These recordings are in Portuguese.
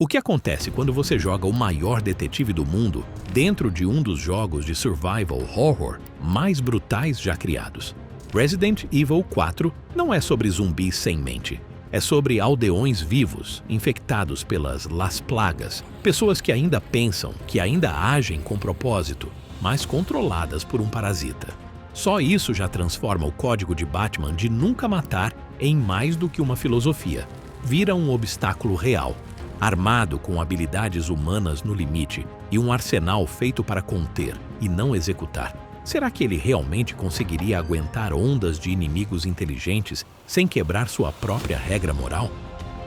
O que acontece quando você joga o maior detetive do mundo dentro de um dos jogos de survival horror mais brutais já criados? Resident Evil 4 não é sobre zumbis sem mente. É sobre aldeões vivos, infectados pelas Las Plagas, pessoas que ainda pensam, que ainda agem com propósito, mas controladas por um parasita. Só isso já transforma o código de Batman de nunca matar em mais do que uma filosofia. Vira um obstáculo real, armado com habilidades humanas no limite e um arsenal feito para conter e não executar. Será que ele realmente conseguiria aguentar ondas de inimigos inteligentes sem quebrar sua própria regra moral?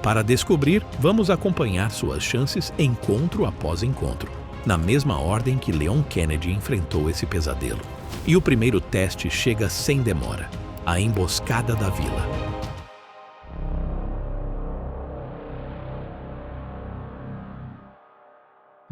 Para descobrir, vamos acompanhar suas chances encontro após encontro, na mesma ordem que Leon Kennedy enfrentou esse pesadelo. E o primeiro teste chega sem demora: a emboscada da vila.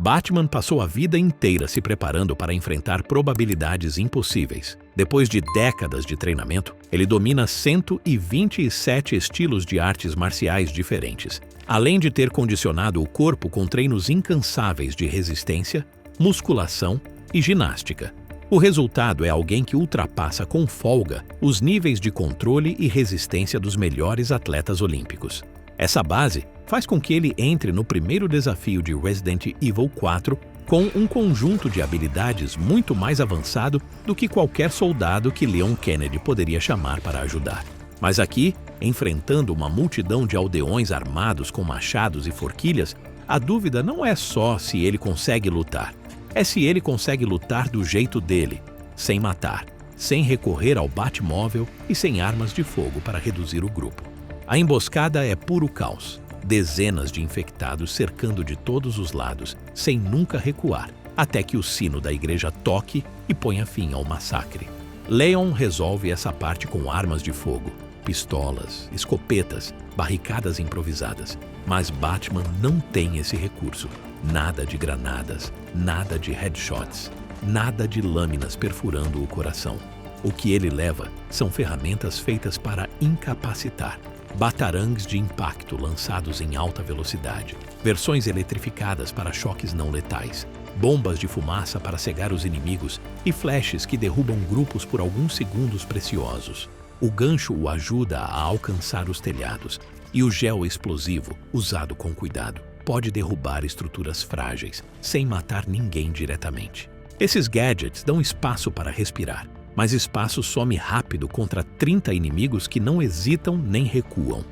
Batman passou a vida inteira se preparando para enfrentar probabilidades impossíveis. Depois de décadas de treinamento, ele domina 127 estilos de artes marciais diferentes, além de ter condicionado o corpo com treinos incansáveis de resistência, musculação e ginástica. O resultado é alguém que ultrapassa com folga os níveis de controle e resistência dos melhores atletas olímpicos. Essa base faz com que ele entre no primeiro desafio de Resident Evil 4 com um conjunto de habilidades muito mais avançado do que qualquer soldado que Leon Kennedy poderia chamar para ajudar. Mas aqui, enfrentando uma multidão de aldeões armados com machados e forquilhas, a dúvida não é só se ele consegue lutar, é se ele consegue lutar do jeito dele, sem matar, sem recorrer ao Batmóvel e sem armas de fogo para reduzir o grupo. A emboscada é puro caos. Dezenas de infectados cercando de todos os lados, sem nunca recuar, até que o sino da igreja toque e ponha fim ao massacre. Leon resolve essa parte com armas de fogo, pistolas, escopetas, barricadas improvisadas. Mas Batman não tem esse recurso. Nada de granadas, nada de headshots, nada de lâminas perfurando o coração. O que ele leva são ferramentas feitas para incapacitar. Batarangues de impacto lançados em alta velocidade, versões eletrificadas para choques não letais, bombas de fumaça para cegar os inimigos e flashes que derrubam grupos por alguns segundos preciosos. O gancho o ajuda a alcançar os telhados e o gel explosivo, usado com cuidado, pode derrubar estruturas frágeis, sem matar ninguém diretamente. Esses gadgets dão espaço para respirar, mas espaço some rápido contra 30 inimigos que não hesitam nem recuam.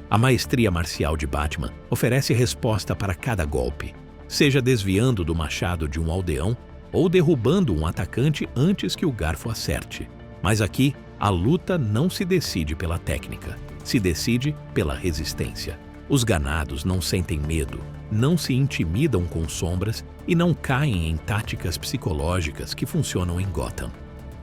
A maestria marcial de Batman oferece resposta para cada golpe, seja desviando do machado de um aldeão ou derrubando um atacante antes que o garfo acerte. Mas aqui, a luta não se decide pela técnica, se decide pela resistência. Os ganados não sentem medo, não se intimidam com sombras e não caem em táticas psicológicas que funcionam em Gotham.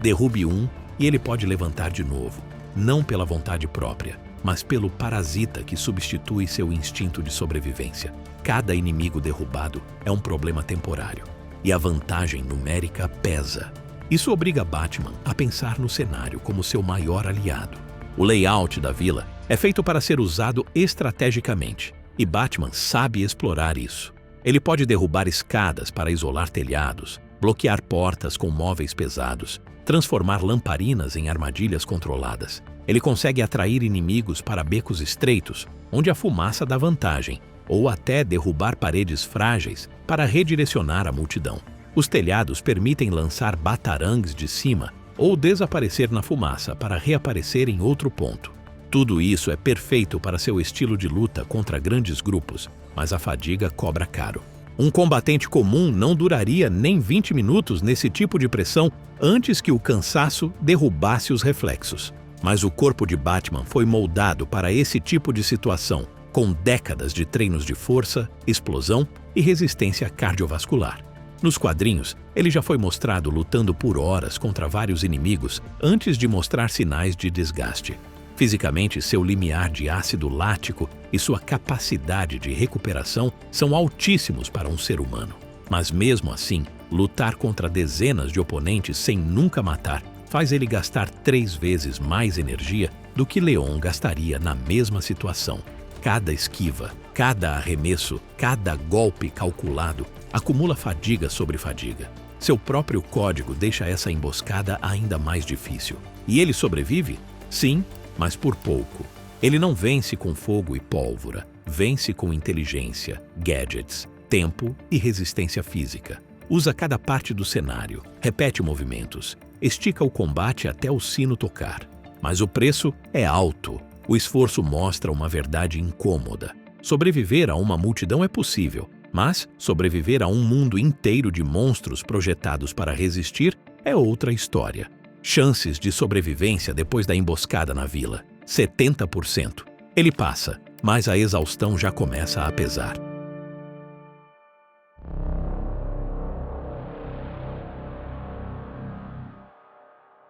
Derrube um e ele pode levantar de novo, não pela vontade própria, mas pelo parasita que substitui seu instinto de sobrevivência. Cada inimigo derrubado é um problema temporário, e a vantagem numérica pesa. Isso obriga Batman a pensar no cenário como seu maior aliado. O layout da vila é feito para ser usado estrategicamente, e Batman sabe explorar isso. Ele pode derrubar escadas para isolar telhados, bloquear portas com móveis pesados, transformar lamparinas em armadilhas controladas. Ele consegue atrair inimigos para becos estreitos, onde a fumaça dá vantagem, ou até derrubar paredes frágeis para redirecionar a multidão. Os telhados permitem lançar batarangues de cima ou desaparecer na fumaça para reaparecer em outro ponto. Tudo isso é perfeito para seu estilo de luta contra grandes grupos, mas a fadiga cobra caro. Um combatente comum não duraria nem 20 minutos nesse tipo de pressão antes que o cansaço derrubasse os reflexos. Mas o corpo de Batman foi moldado para esse tipo de situação, com décadas de treinos de força, explosão e resistência cardiovascular. Nos quadrinhos, ele já foi mostrado lutando por horas contra vários inimigos antes de mostrar sinais de desgaste. Fisicamente, seu limiar de ácido lático e sua capacidade de recuperação são altíssimos para um ser humano. Mas mesmo assim, lutar contra dezenas de oponentes sem nunca matar faz ele gastar 3 vezes mais energia do que Leon gastaria na mesma situação. Cada esquiva, Cada arremesso, cada golpe calculado, acumula fadiga sobre fadiga. Seu próprio código deixa essa emboscada ainda mais difícil. E ele sobrevive? Sim, mas por pouco. Ele não vence com fogo e pólvora, vence com inteligência, gadgets, tempo e resistência física. Usa cada parte do cenário, repete movimentos, estica o combate até o sino tocar. Mas o preço é alto. O esforço mostra uma verdade incômoda. Sobreviver a uma multidão é possível, mas sobreviver a um mundo inteiro de monstros projetados para resistir é outra história. Chances de sobrevivência depois da emboscada na vila: 70%. Ele passa, mas a exaustão já começa a pesar.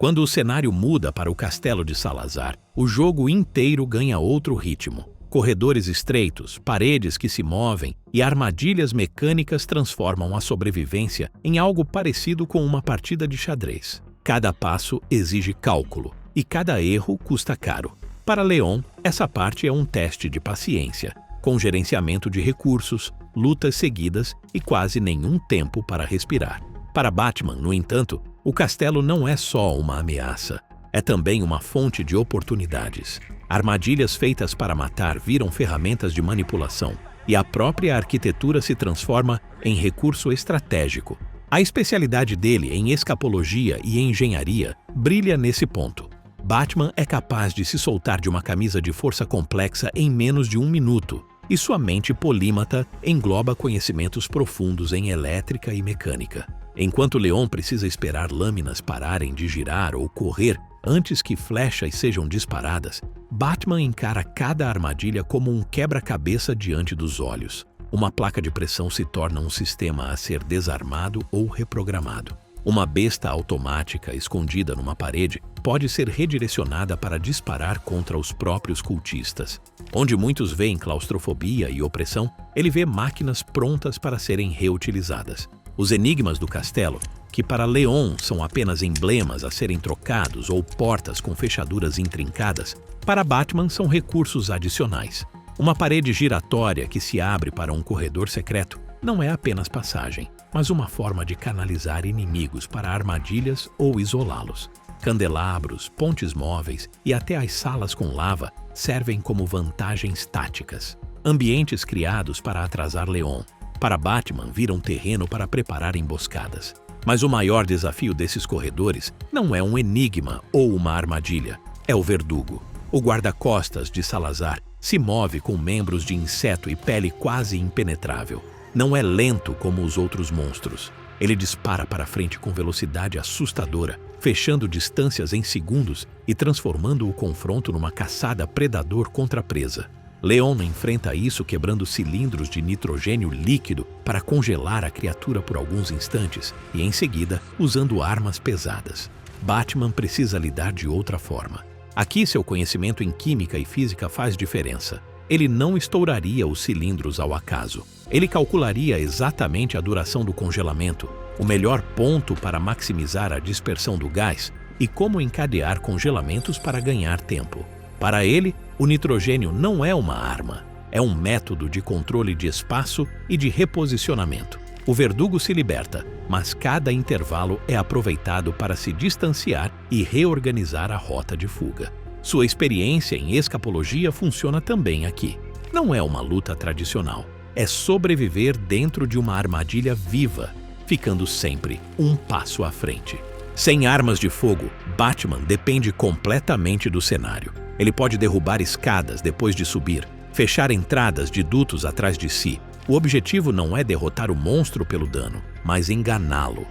Quando o cenário muda para o castelo de Salazar, o jogo inteiro ganha outro ritmo. Corredores estreitos, paredes que se movem e armadilhas mecânicas transformam a sobrevivência em algo parecido com uma partida de xadrez. Cada passo exige cálculo e cada erro custa caro. Para Leon, essa parte é um teste de paciência, com gerenciamento de recursos, lutas seguidas e quase nenhum tempo para respirar. Para Batman, no entanto, o castelo não é só uma ameaça, é também uma fonte de oportunidades. Armadilhas feitas para matar viram ferramentas de manipulação e a própria arquitetura se transforma em recurso estratégico. A especialidade dele em escapologia e engenharia brilha nesse ponto. Batman é capaz de se soltar de uma camisa de força complexa em menos de 1 minuto, e sua mente polímata engloba conhecimentos profundos em elétrica e mecânica. Enquanto Leon precisa esperar lâminas pararem de girar ou correr antes que flechas sejam disparadas, Batman encara cada armadilha como um quebra-cabeça diante dos olhos. Uma placa de pressão se torna um sistema a ser desarmado ou reprogramado. Uma besta automática escondida numa parede pode ser redirecionada para disparar contra os próprios cultistas. Onde muitos veem claustrofobia e opressão, ele vê máquinas prontas para serem reutilizadas. Os enigmas do castelo, que para Leon são apenas emblemas a serem trocados ou portas com fechaduras intrincadas, para Batman são recursos adicionais. Uma parede giratória que se abre para um corredor secreto não é apenas passagem, mas uma forma de canalizar inimigos para armadilhas ou isolá-los. Candelabros, pontes móveis e até as salas com lava servem como vantagens táticas. Ambientes criados para atrasar Leon. Para Batman, viram terreno para preparar emboscadas. Mas o maior desafio desses corredores não é um enigma ou uma armadilha, é o Verdugo. O guarda-costas de Salazar se move com membros de inseto e pele quase impenetrável. Não é lento como os outros monstros. Ele dispara para frente com velocidade assustadora, fechando distâncias em segundos e transformando o confronto numa caçada predador contra a presa. Leon enfrenta isso quebrando cilindros de nitrogênio líquido para congelar a criatura por alguns instantes e, em seguida, usando armas pesadas. Batman precisa lidar de outra forma. Aqui, seu conhecimento em química e física faz diferença. Ele não estouraria os cilindros ao acaso. Ele calcularia exatamente a duração do congelamento, o melhor ponto para maximizar a dispersão do gás e como encadear congelamentos para ganhar tempo. Para ele, o nitrogênio não é uma arma, é um método de controle de espaço e de reposicionamento. O Verdugo se liberta, mas cada intervalo é aproveitado para se distanciar e reorganizar a rota de fuga. Sua experiência em escapologia funciona também aqui. Não é uma luta tradicional, é sobreviver dentro de uma armadilha viva, ficando sempre um passo à frente. Sem armas de fogo, Batman depende completamente do cenário. Ele pode derrubar escadas depois de subir, fechar entradas de dutos atrás de si. O objetivo não é derrotar o monstro pelo dano, mas enganá-lo.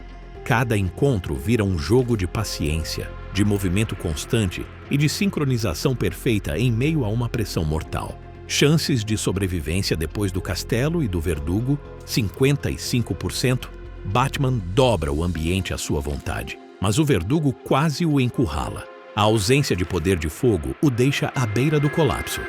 Cada encontro vira um jogo de paciência, de movimento constante e de sincronização perfeita em meio a uma pressão mortal. Chances de sobrevivência depois do castelo e do Verdugo, 55%. Batman dobra o ambiente à sua vontade, mas o Verdugo quase o encurrala. A ausência de poder de fogo o deixa à beira do colapso.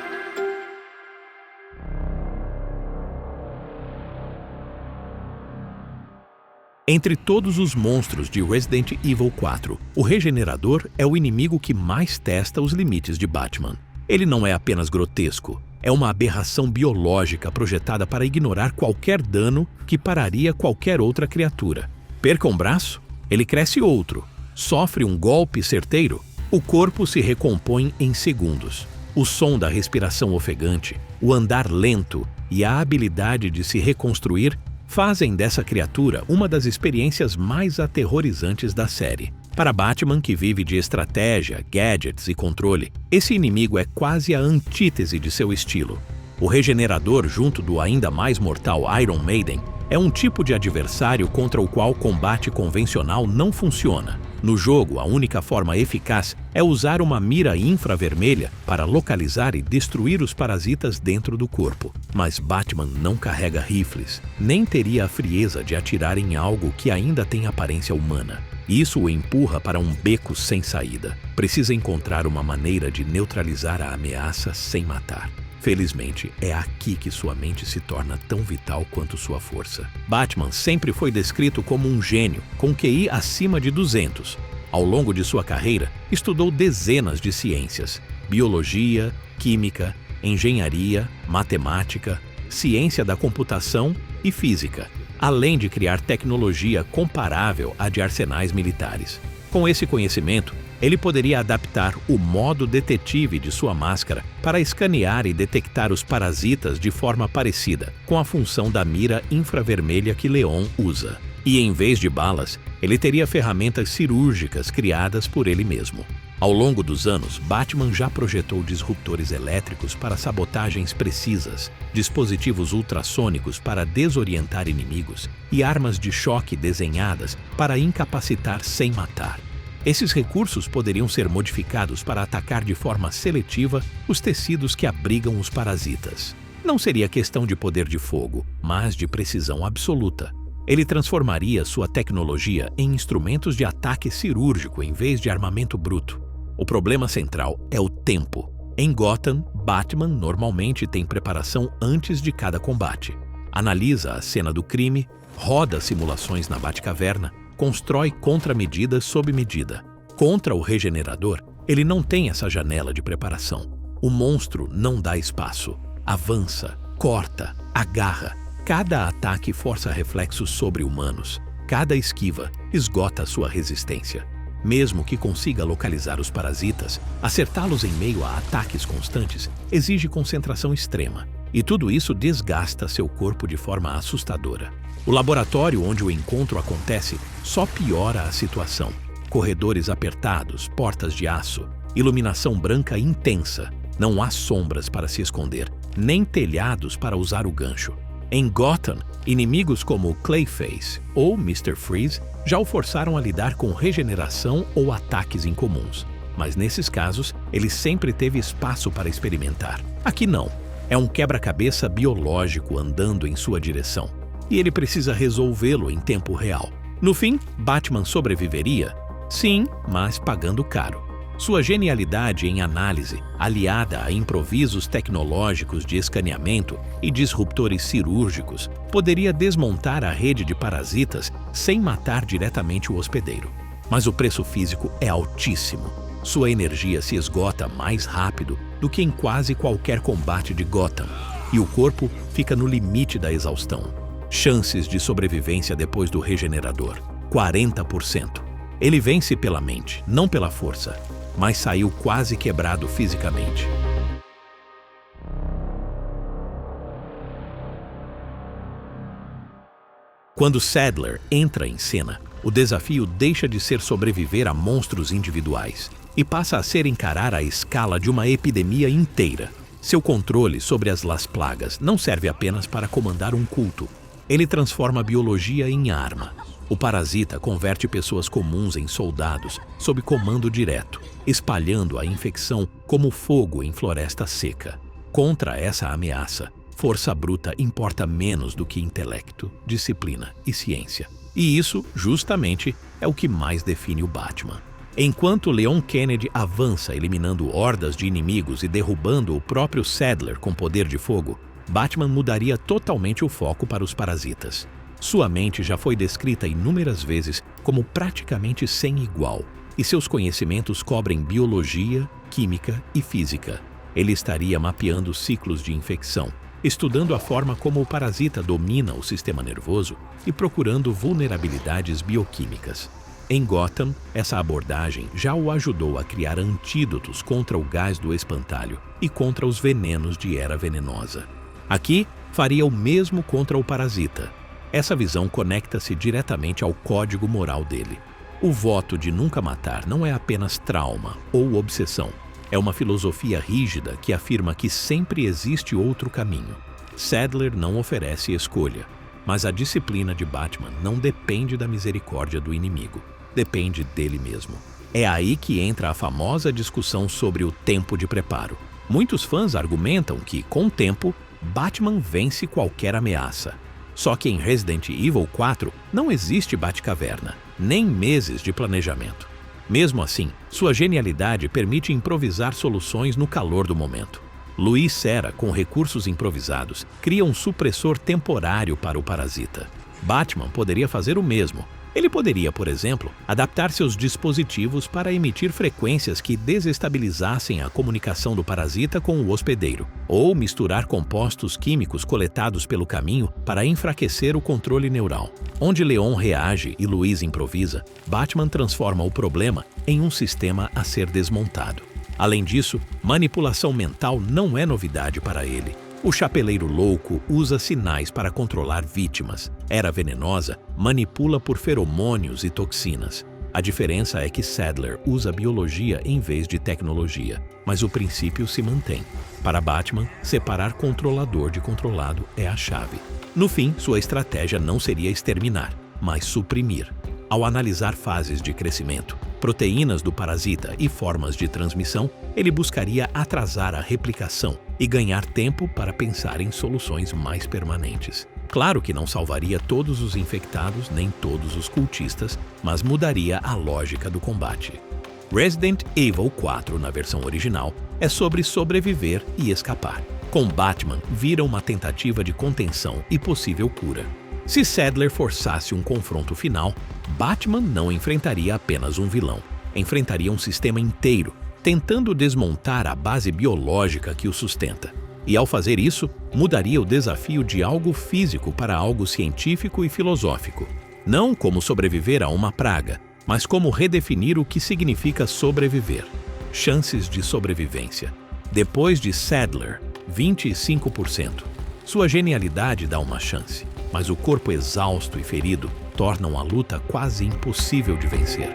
Entre todos os monstros de Resident Evil 4, o Regenerador é o inimigo que mais testa os limites de Batman. Ele não é apenas grotesco, É uma aberração biológica projetada para ignorar qualquer dano que pararia qualquer outra criatura. Perca um braço, ele cresce outro. Sofre um golpe certeiro, o corpo se recompõe em segundos. O som da respiração ofegante, o andar lento e a habilidade de se reconstruir fazem dessa criatura uma das experiências mais aterrorizantes da série. Para Batman, que vive de estratégia, gadgets e controle, esse inimigo é quase a antítese de seu estilo. O Regenerador, junto do ainda mais mortal Iron Maiden, é um tipo de adversário contra o qual combate convencional não funciona. No jogo, a única forma eficaz é usar uma mira infravermelha para localizar e destruir os parasitas dentro do corpo. Mas Batman não carrega rifles, nem teria a frieza de atirar em algo que ainda tem aparência humana. Isso o empurra para um beco sem saída. Precisa encontrar uma maneira de neutralizar a ameaça sem matar. Felizmente, é aqui que sua mente se torna tão vital quanto sua força. Batman sempre foi descrito como um gênio, com QI acima de 200. Ao longo de sua carreira, estudou dezenas de ciências: biologia, química, engenharia, matemática, ciência da computação e física, além de criar tecnologia comparável à de arsenais militares. Com esse conhecimento, ele poderia adaptar o modo detetive de sua máscara para escanear e detectar os parasitas de forma parecida com a função da mira infravermelha que Leon usa. E em vez de balas, ele teria ferramentas cirúrgicas criadas por ele mesmo. Ao longo dos anos, Batman já projetou disruptores elétricos para sabotagens precisas, dispositivos ultrassônicos para desorientar inimigos e armas de choque desenhadas para incapacitar sem matar. Esses recursos poderiam ser modificados para atacar de forma seletiva os tecidos que abrigam os parasitas. Não seria questão de poder de fogo, mas de precisão absoluta. Ele transformaria sua tecnologia em instrumentos de ataque cirúrgico em vez de armamento bruto. O problema central é o tempo. Em Gotham, Batman normalmente tem preparação antes de cada combate. Analisa a cena do crime, roda simulações na Batcaverna, constrói contramedidas sob medida. Contra o Regenerador, ele não tem essa janela de preparação. O monstro não dá espaço. Avança, corta, agarra. Cada ataque força reflexos sobre-humanos. Cada esquiva esgota sua resistência. Mesmo que consiga localizar os parasitas, acertá-los em meio a ataques constantes exige concentração extrema. E tudo isso desgasta seu corpo de forma assustadora. O laboratório onde o encontro acontece só piora a situação. Corredores apertados, portas de aço, iluminação branca intensa. Não há sombras para se esconder, nem telhados para usar o gancho. Em Gotham, inimigos como Clayface ou Mr. Freeze já o forçaram a lidar com regeneração ou ataques incomuns. Mas nesses casos, ele sempre teve espaço para experimentar. Aqui não. É um quebra-cabeça biológico andando em sua direção. E ele precisa resolvê-lo em tempo real. No fim, Batman sobreviveria? Sim, mas pagando caro. Sua genialidade em análise, aliada a improvisos tecnológicos de escaneamento e disruptores cirúrgicos, poderia desmontar a rede de parasitas sem matar diretamente o hospedeiro. Mas o preço físico é altíssimo. Sua energia se esgota mais rápido do que em quase qualquer combate de Gotham, e o corpo fica no limite da exaustão. Chances de sobrevivência depois do Regenerador: 40%. Ele vence pela mente, não pela força, mas saiu quase quebrado fisicamente. Quando Sadler entra em cena, o desafio deixa de ser sobreviver a monstros individuais e passa a ser encarar a escala de uma epidemia inteira. Seu controle sobre as Las Plagas não serve apenas para comandar um culto. Ele transforma a biologia em arma. O parasita converte pessoas comuns em soldados sob comando direto, espalhando a infecção como fogo em floresta seca. Contra essa ameaça, força bruta importa menos do que intelecto, disciplina e ciência. E isso, justamente, é o que mais define o Batman. Enquanto Leon Kennedy avança eliminando hordas de inimigos e derrubando o próprio Sadler com poder de fogo, Batman mudaria totalmente o foco para os parasitas. Sua mente já foi descrita inúmeras vezes como praticamente sem igual, e seus conhecimentos cobrem biologia, química e física. Ele estaria mapeando ciclos de infecção, estudando a forma como o parasita domina o sistema nervoso e procurando vulnerabilidades bioquímicas. Em Gotham, essa abordagem já o ajudou a criar antídotos contra o gás do espantalho e contra os venenos de Era Venenosa. Aqui, faria o mesmo contra o parasita. Essa visão conecta-se diretamente ao código moral dele. O voto de nunca matar não é apenas trauma ou obsessão. É uma filosofia rígida que afirma que sempre existe outro caminho. Sadler não oferece escolha, mas a disciplina de Batman não depende da misericórdia do inimigo. Depende dele mesmo. É aí que entra a famosa discussão sobre o tempo de preparo. Muitos fãs argumentam que, com o tempo, Batman vence qualquer ameaça. Só que em Resident Evil 4 não existe Batcaverna, nem meses de planejamento. Mesmo assim, sua genialidade permite improvisar soluções no calor do momento. Luiz Serra, com recursos improvisados, cria um supressor temporário para o parasita. Batman poderia fazer o mesmo. Ele poderia, por exemplo, adaptar seus dispositivos para emitir frequências que desestabilizassem a comunicação do parasita com o hospedeiro, ou misturar compostos químicos coletados pelo caminho para enfraquecer o controle neural. Onde Leon reage e Luiz improvisa, Batman transforma o problema em um sistema a ser desmontado. Além disso, manipulação mental não é novidade para ele. O Chapeleiro Louco usa sinais para controlar vítimas. Era Venenosa manipula por feromônios e toxinas. A diferença é que Sadler usa biologia em vez de tecnologia, mas o princípio se mantém. Para Batman, separar controlador de controlado é a chave. No fim, sua estratégia não seria exterminar, mas suprimir. Ao analisar fases de crescimento, proteínas do parasita e formas de transmissão, ele buscaria atrasar a replicação e ganhar tempo para pensar em soluções mais permanentes. Claro que não salvaria todos os infectados nem todos os cultistas, mas mudaria a lógica do combate. Resident Evil 4, na versão original, é sobre sobreviver e escapar. Com Batman, vira uma tentativa de contenção e possível cura. Se Sadler forçasse um confronto final, Batman não enfrentaria apenas um vilão. Enfrentaria um sistema inteiro, tentando desmontar a base biológica que o sustenta. E ao fazer isso, mudaria o desafio de algo físico para algo científico e filosófico. Não como sobreviver a uma praga, mas como redefinir o que significa sobreviver. Chances de sobrevivência. Depois de Sadler, 25%. Sua genialidade dá uma chance, mas o corpo exausto e ferido tornam a luta quase impossível de vencer.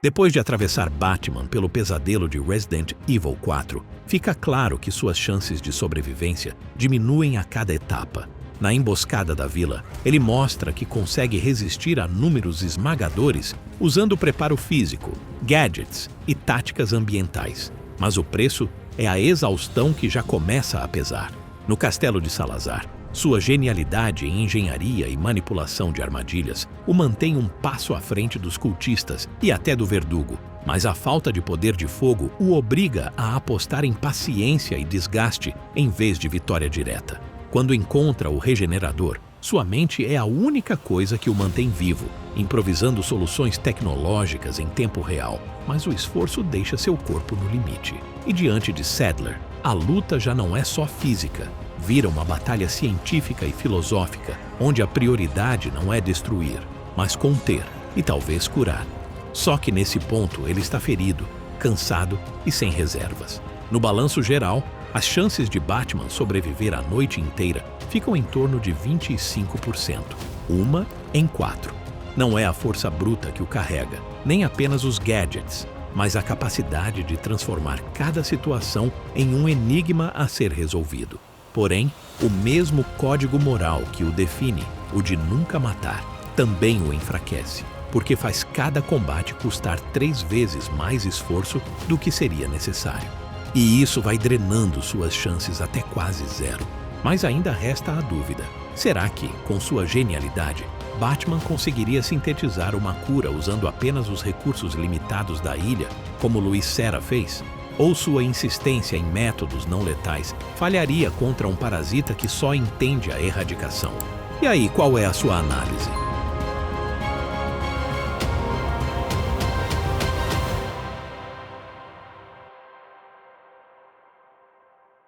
Depois de atravessar Batman pelo pesadelo de Resident Evil 4, fica claro que suas chances de sobrevivência diminuem a cada etapa. Na emboscada da vila, ele mostra que consegue resistir a números esmagadores usando preparo físico, gadgets e táticas ambientais. Mas o preço é a exaustão que já começa a pesar. No Castelo de Salazar, sua genialidade em engenharia e manipulação de armadilhas o mantém um passo à frente dos cultistas e até do Verdugo, mas a falta de poder de fogo o obriga a apostar em paciência e desgaste em vez de vitória direta. Quando encontra o Regenerador, sua mente é a única coisa que o mantém vivo, improvisando soluções tecnológicas em tempo real, mas o esforço deixa seu corpo no limite. E diante de Sadler, a luta já não é só física, vira uma batalha científica e filosófica, onde a prioridade não é destruir, mas conter e talvez curar. Só que nesse ponto ele está ferido, cansado e sem reservas. No balanço geral, as chances de Batman sobreviver a noite inteira ficam em torno de 25%, 1 em 4. Não é a força bruta que o carrega, nem apenas os gadgets, mas a capacidade de transformar cada situação em um enigma a ser resolvido. Porém, o mesmo código moral que o define, o de nunca matar, também o enfraquece, porque faz cada combate custar 3 vezes mais esforço do que seria necessário. E isso vai drenando suas chances até quase zero. Mas ainda resta a dúvida. Será que, com sua genialidade, Batman conseguiria sintetizar uma cura usando apenas os recursos limitados da ilha, como Luiz Serra fez? Ou sua insistência em métodos não letais falharia contra um parasita que só entende a erradicação? E aí, qual é a sua análise?